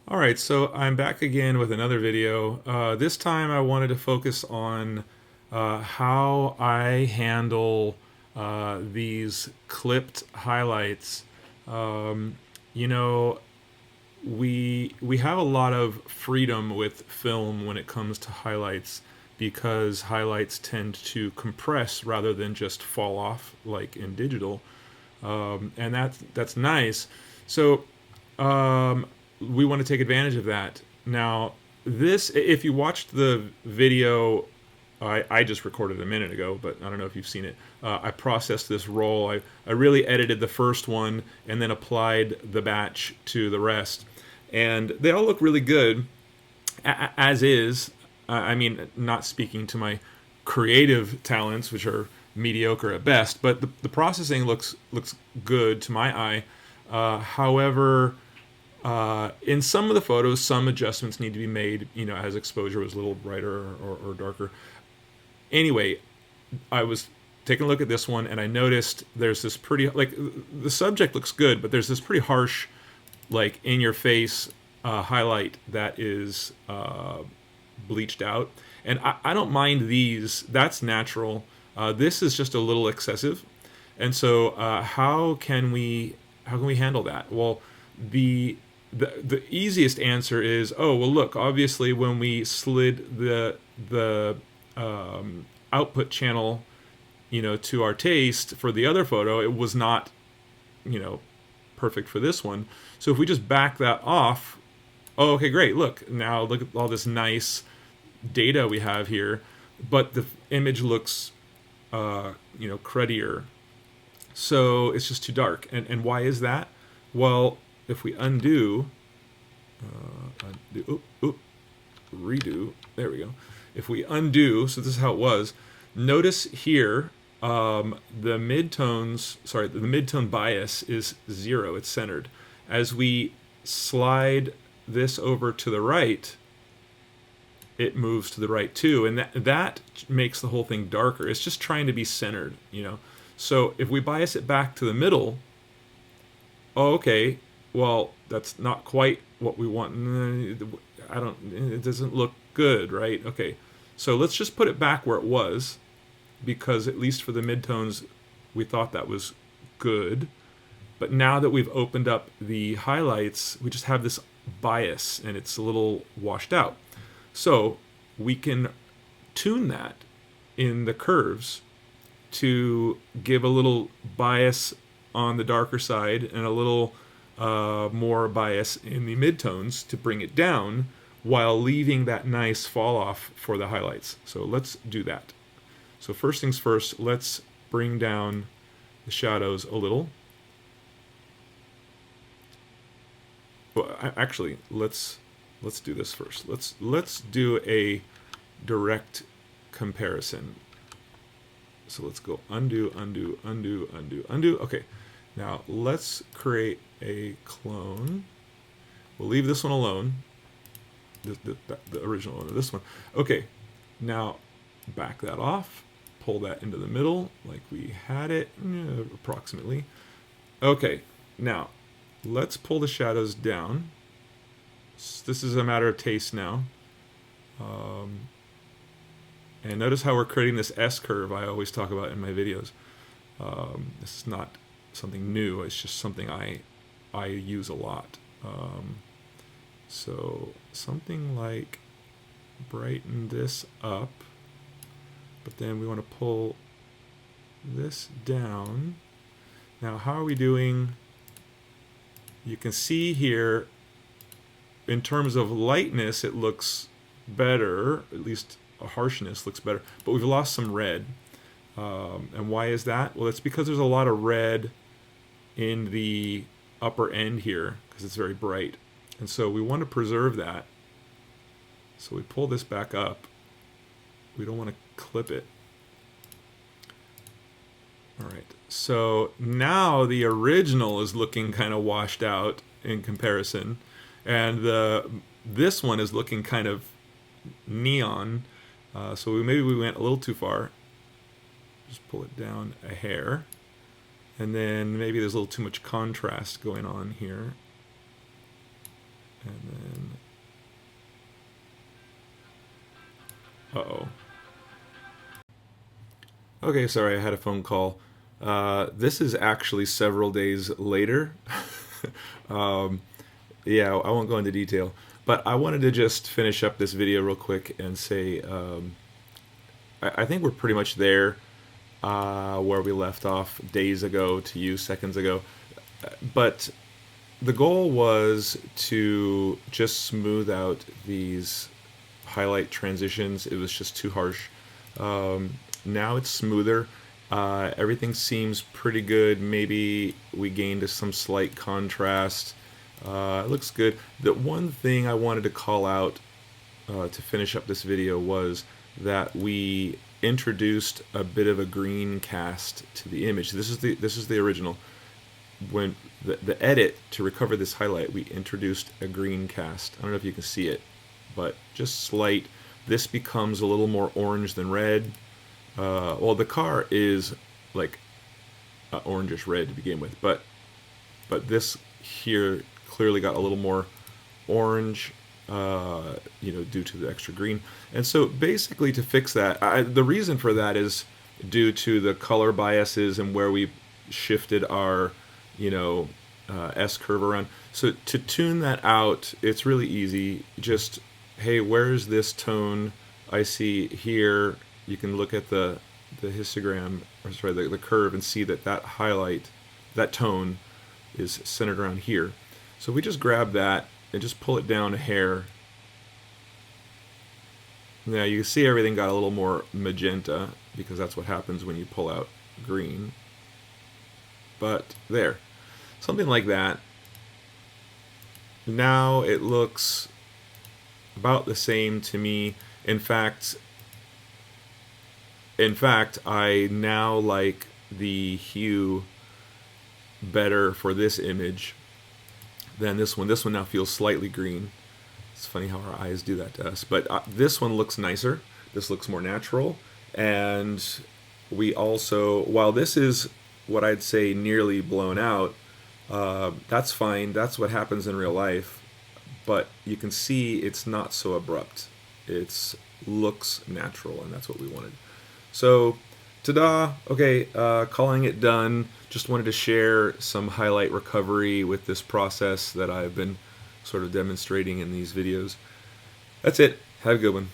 All right, so I'm back again with another video. This time I wanted to focus on how I handle these clipped highlights. Um, you know, we have a lot of freedom with film when it comes to highlights because highlights tend to compress rather than just fall off like in digital, and that's nice. So um, we want to take advantage of that. Now, this, if you watched the video, I just recorded a minute ago, but I don't know if you've seen it. I processed this roll. I really edited the first one and then applied the batch to the rest. And they all look really good as is. I mean, not speaking to my creative talents, which are mediocre at best, but the processing looks good to my eye. However, in some of the photos, some adjustments need to be made. As exposure was a little brighter or darker. Anyway, I was taking a look at this one, and I noticed there's this pretty the subject looks good, but there's this pretty harsh, like in your face highlight that is bleached out, and I don't mind these. That's natural. This is just a little excessive, and so how can we handle that? Well, the the easiest answer is, oh well, look, obviously when we slid the output channel, to our taste for the other photo, it was not, you know perfect for this one. So if we just back that off, oh, okay, great. Look, now look at all this nice data we have here, but the image looks, cruddier. So it's just too dark. And why is that? Well, if we redo, there we go. If we undo, so this is how it was. Notice here, the midtones, sorry, the midtone bias is 0. It's centered. As we slide this over to the right, it moves to the right too, and that makes the whole thing darker. It's just trying to be centered. So if we bias it back to the middle, oh, okay, well, that's not quite what we want. I don't. It doesn't look good, right? Okay, so let's just put it back where it was, because at least for the midtones, we thought that was good. But now that we've opened up the highlights, we just have this bias, and it's a little washed out. So we can tune that in the curves to give a little bias on the darker side and a little more bias in the midtones to bring it down, while leaving that nice fall off for the highlights. So let's do that. So first things first, let's bring down the shadows a little. Well, actually, let's do this first. Let's do a direct comparison. So let's go undo, undo, undo, undo, undo. Okay, now let's create a clone. We'll leave this one alone, the original one, or this one. Okay, now back that off, pull that into the middle like we had it, approximately. Okay, now let's pull the shadows down. This is a matter of taste now. And notice how we're creating this S-curve I always talk about in my videos. This is not something new. It's just something I use a lot. So something like brighten this up, but then we want to pull this down. Now, how are we doing? You can see here, in terms of lightness, it looks better, at least harshness looks better, but we've lost some red. And why is that? Well, it's because there's a lot of red in the upper end here, because it's very bright. And so we want to preserve that. So we pull this back up. We don't want to clip it. All right, so now the original is looking kind of washed out in comparison, and this one is looking kind of neon. So maybe we went a little too far. Just pull it down a hair, and then maybe there's a little too much contrast going on here. And then Uh-oh. Okay, sorry, I had a phone call. This is actually several days later. um, yeah, I won't go into detail, but I wanted to just finish up this video real quick and say I think we're pretty much there where we left off days ago to you seconds ago. But the goal was to just smooth out these highlight transitions. It was just too harsh. Now it's smoother. Everything seems pretty good. Maybe we gained some slight contrast. It looks good. The one thing I wanted to call out to finish up this video was that we introduced a bit of a green cast to the image. This is the original. When the edit to recover this highlight, we introduced a green cast. I don't know if you can see it, but just slight. This becomes a little more orange than red. Well, the car is like orangish red to begin with, but this here clearly got a little more orange, due to the extra green. And so basically to fix that, the reason for that is due to the color biases and where we shifted our, S-curve around. So to tune that out, it's really easy. Just, hey, where's this tone I see here? You can look at the histogram, or sorry, the curve, and see that highlight, that tone, is centered around here. So we just grab that and just pull it down a hair. Now you can see everything got a little more magenta because that's what happens when you pull out green. But there, something like that. Now it looks about the same to me. In fact, I now like the hue better for this image than this one. This one now feels slightly green. It's funny how our eyes do that to us. But this one looks nicer. This looks more natural. And we also, while this is what I'd say nearly blown out, that's fine. That's what happens in real life. But you can see it's not so abrupt. It looks natural, and that's what we wanted. So, ta-da! Okay, calling it done. Just wanted to share some highlight recovery with this process that I've been sort of demonstrating in these videos. That's it. Have a good one.